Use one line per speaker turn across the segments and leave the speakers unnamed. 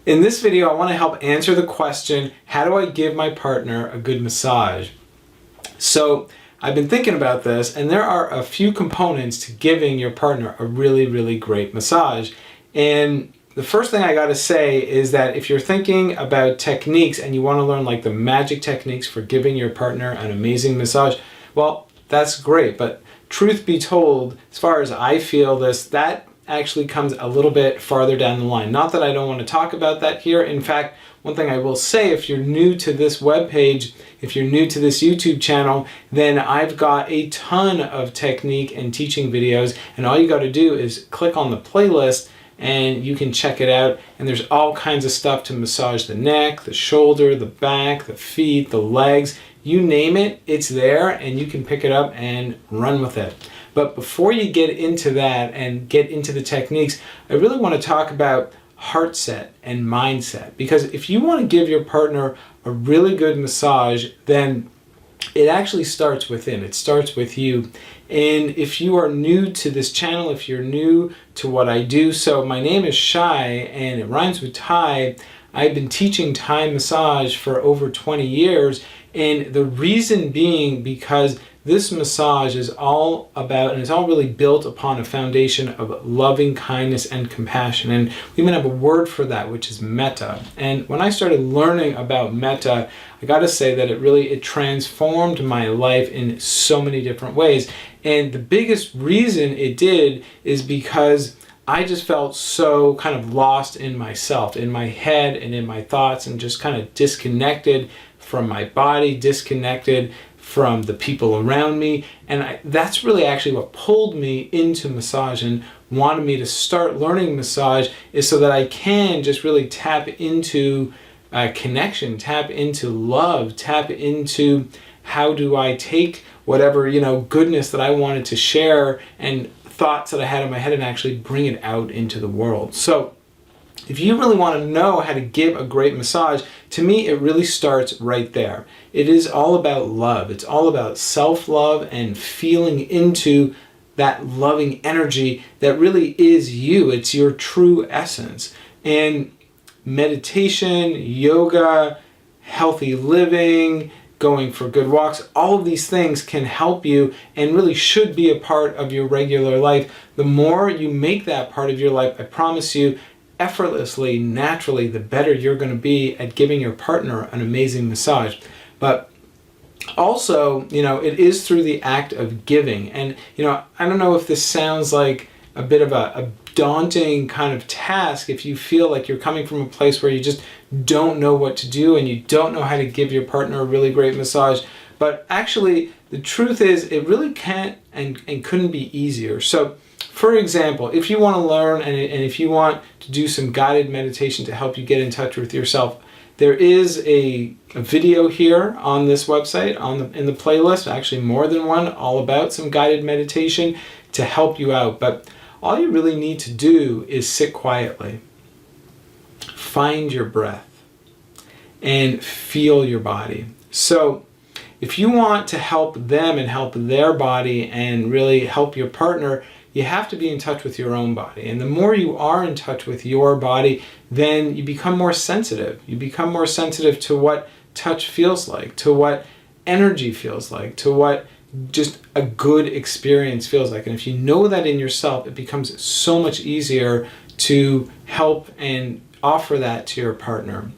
In this video, I want to help answer the question, how do I give my partner a good massage? So I've been thinking about this, and there are a few components to giving your partner a really, really great massage. And the first thing I got to say is that if you're thinking about techniques and you want to learn like the magic techniques for giving your partner an amazing massage, well, that's great. But truth be told, as far as I feel this, that actually comes a little bit farther down the line. Not that I don't want to talk about that here. In fact, one thing I will say, if you're new to this webpage, if you're new to this YouTube channel, then I've got a ton of technique and teaching videos, and all you got to do is click on the playlist and you can check it out. And there's all kinds of stuff to massage the neck, the shoulder, the back, the feet, the legs, you name it, it's there, and you can pick it up and run with it. But before you get into that and get into the techniques, I really want to talk about heart set and mindset. Because if you want to give your partner a really good massage, then it actually starts within. It starts with you. And if you are new to this channel, if you're new to what I do, so my name is Shai and it rhymes with Thai. I've been teaching Thai massage for over 20 years. And the reason being because this massage is all about, and it's all really built upon a foundation of loving kindness and compassion. And we even have a word for that, which is metta. And when I started learning about metta, I got to say that it transformed my life in so many different ways. And the biggest reason it did is because I just felt so kind of lost in myself, in my head and in my thoughts, and just kind of disconnected from my body, disconnected from the people around me. And that's really actually what pulled me into massage and wanted me to start learning massage, is so that I can just really tap into connection, tap into love, tap into how do I take whatever, goodness that I wanted to share and thoughts that I had in my head and actually bring it out into the world. So if you really want to know how to give a great massage, to me, it really starts right there. It is all about love. It's all about self-love and feeling into that loving energy that really is you. It's your true essence. And meditation, yoga, healthy living, going for good walks, all of these things can help you and really should be a part of your regular life. The more you make that part of your life, I promise you, effortlessly, naturally, the better you're going to be at giving your partner an amazing massage. But also, it is through the act of giving. And, I don't know if this sounds like a bit of a daunting kind of task if you feel like you're coming from a place where you just don't know what to do and you don't know how to give your partner a really great massage. But actually, the truth is it really can't and couldn't be easier. So, for example, if you want to learn and if you want to do some guided meditation to help you get in touch with yourself, there is a video here on this website in the playlist, actually more than one, all about some guided meditation to help you out. But all you really need to do is sit quietly, find your breath, and feel your body. So if you want to help them and help their body and really help your partner, you have to be in touch with your own body. And the more you are in touch with your body, then you become more sensitive. You become more sensitive to what touch feels like, to what energy feels like, to what just a good experience feels like. And if you know that in yourself, it becomes so much easier to help and offer that to your partner.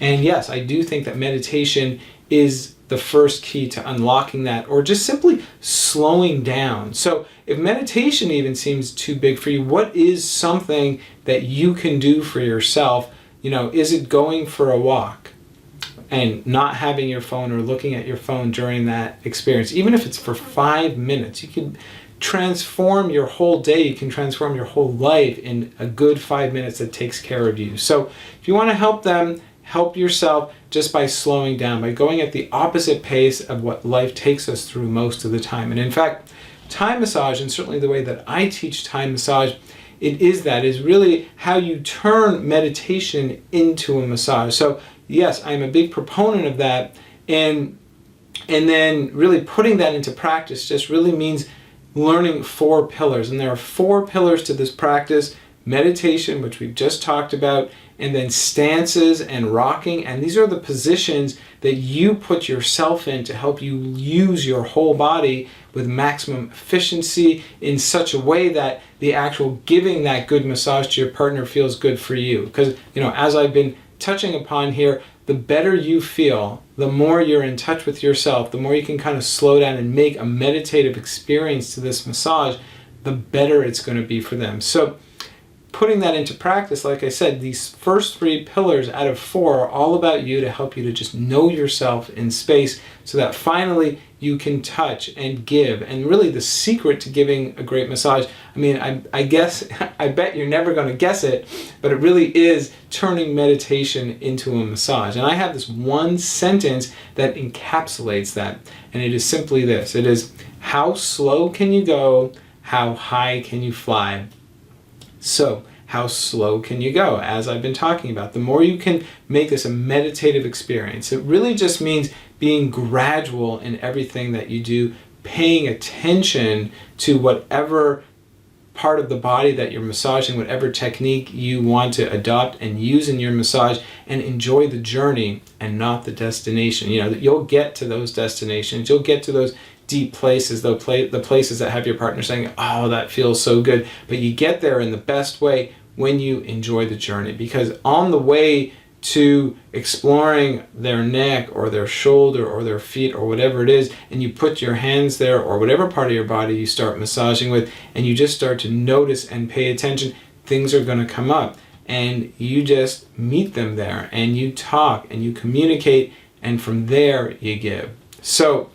And yes, I do think that meditation is the first key to unlocking that, or just simply slowing down. So if meditation even seems too big for you, what is something that you can do for yourself? Is it going for a walk and not having your phone or looking at your phone during that experience? Even if it's for 5 minutes, you can transform your whole day. You can transform your whole life in a good 5 minutes that takes care of you. So if you want to help them, help yourself just by slowing down, by going at the opposite pace of what life takes us through most of the time. And in fact, Thai massage, and certainly the way that I teach Thai massage, it is really how you turn meditation into a massage. So yes, I'm a big proponent of that. And then really putting that into practice just really means learning 4 pillars. And there are 4 pillars to this practice: meditation, which we've just talked about, and then stances and rocking. And these are the positions that you put yourself in to help you use your whole body with maximum efficiency in such a way that the actual giving that good massage to your partner feels good for you. Because, as I've been touching upon here, the better you feel, the more you're in touch with yourself, the more you can kind of slow down and make a meditative experience to this massage, the better it's going to be for them. So putting that into practice, like I said, these first 3 pillars out of 4 are all about you to help you to just know yourself in space so that finally you can touch and give. And really the secret to giving a great massage, I guess, I bet you're never going to guess it, but it really is turning meditation into a massage. And I have this one sentence that encapsulates that. And it is simply this. It is, how slow can you go? How high can you fly? So, how slow can you go? As I've been talking about, the more you can make this a meditative experience. It really just means being gradual in everything that you do, paying attention to whatever part of the body that you're massaging, whatever technique you want to adopt and use in your massage, and enjoy the journey and not the destination. You'll get to those destinations, you'll get to those deep places, the places that have your partner saying, oh, that feels so good. But you get there in the best way when you enjoy the journey. Because on the way to exploring their neck or their shoulder or their feet or whatever it is, and you put your hands there or whatever part of your body you start massaging with, and you just start to notice and pay attention, things are going to come up. And you just meet them there and you talk and you communicate, and from there you give. So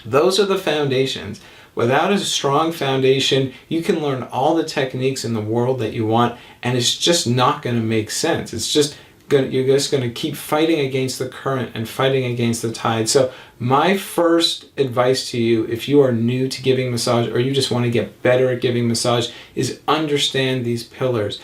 those are the foundations. Without a strong foundation, you can learn all the techniques in the world that you want, and it's just not going to make sense. You're just going to keep fighting against the current and fighting against the tide. So my first advice to you, if you are new to giving massage or you just want to get better at giving massage, is understand these pillars.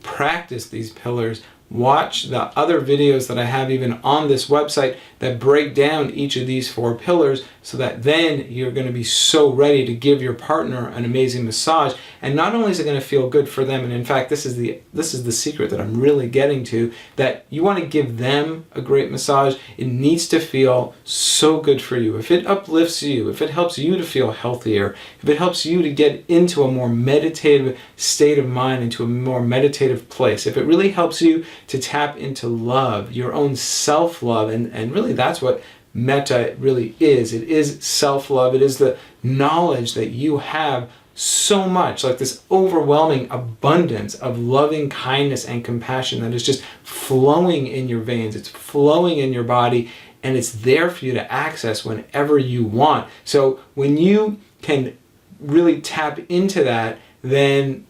Practice these pillars. Watch the other videos that I have even on this website that break down each of these 4 pillars, so that then you're going to be so ready to give your partner an amazing massage. And not only is it going to feel good for them, and in fact this is the secret that I'm really getting to, that you want to give them a great massage, it needs to feel so good for you. If it uplifts you, if it helps you to feel healthier, if it helps you to get into a more meditative state of mind, into a more meditative place, if it really helps you to tap into love, your own self-love, and really that's what metta really is. It is self-love. It is the knowledge that you have so much, like this overwhelming abundance of loving kindness and compassion that is just flowing in your veins. It's flowing in your body, and it's there for you to access whenever you want. So when you can really tap into that, then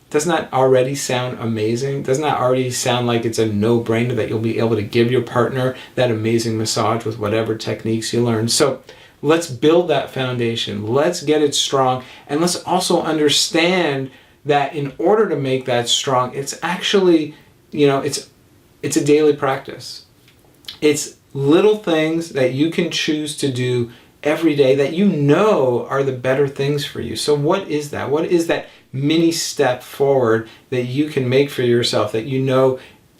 doesn't that already sound amazing? Doesn't that already sound like it's a no-brainer that you'll be able to give your partner that amazing massage with whatever techniques you learn? So let's build that foundation. Let's get it strong. And let's also understand that in order to make that strong, it's actually, it's a daily practice. It's little things that you can choose to do every day that are the better things for you. So what is that? What is that mini step forward that you can make for yourself that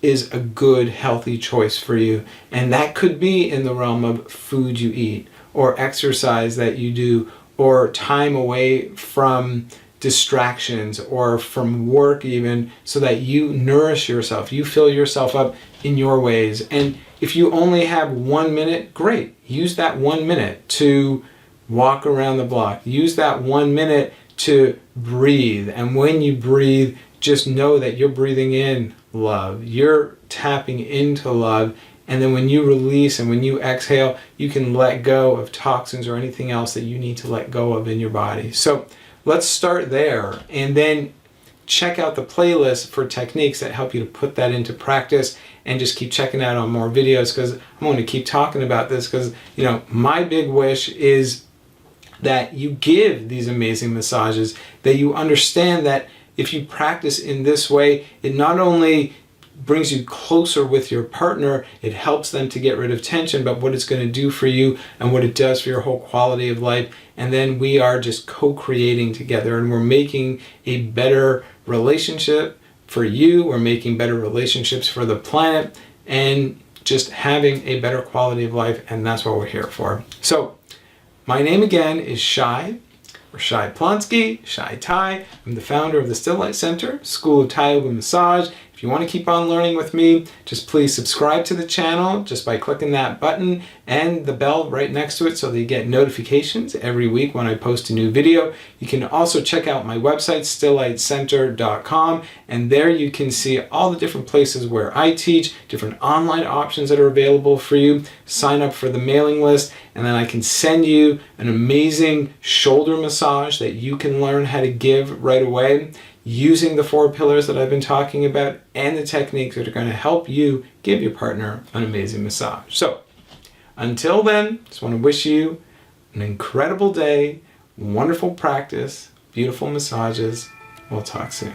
is a good, healthy choice for you? And that could be in the realm of food you eat, or exercise that you do, or time away from distractions or from work even, so that you nourish yourself, you fill yourself up in your ways. And if you only have 1 minute, great. Use that 1 minute to walk around the block. Use that 1 minute to breathe. And when you breathe, just know that you're breathing in love. You're tapping into love. And then when you release and when you exhale, you can let go of toxins or anything else that you need to let go of in your body. So let's start there, and then check out the playlist for techniques that help you to put that into practice, and just keep checking out on more videos, because I'm going to keep talking about this, because my big wish is that you give these amazing massages, that you understand that if you practice in this way, it not only brings you closer with your partner, it helps them to get rid of tension, but what it's going to do for you and what it does for your whole quality of life. And then we are just co-creating together, and we're making a better relationship, for you. We're making better relationships for the planet and just having a better quality of life. And that's what we're here for. So my name again is Shai, or Shai Plonsky, Shai Thai. I'm the founder of the Still Light Center, School of Thai Yoga Massage. If you want to keep on learning with me, just please subscribe to the channel just by clicking that button and the bell right next to it so that you get notifications every week when I post a new video. You can also check out my website, stilllightcenter.com, and there you can see all the different places where I teach, different online options that are available for you. Sign up for the mailing list, and then I can send you an amazing shoulder massage that you can learn how to give right away, using the 4 pillars that I've been talking about and the techniques that are going to help you give your partner an amazing massage. So until then, just want to wish you an incredible day, wonderful practice, beautiful massages. We'll talk soon.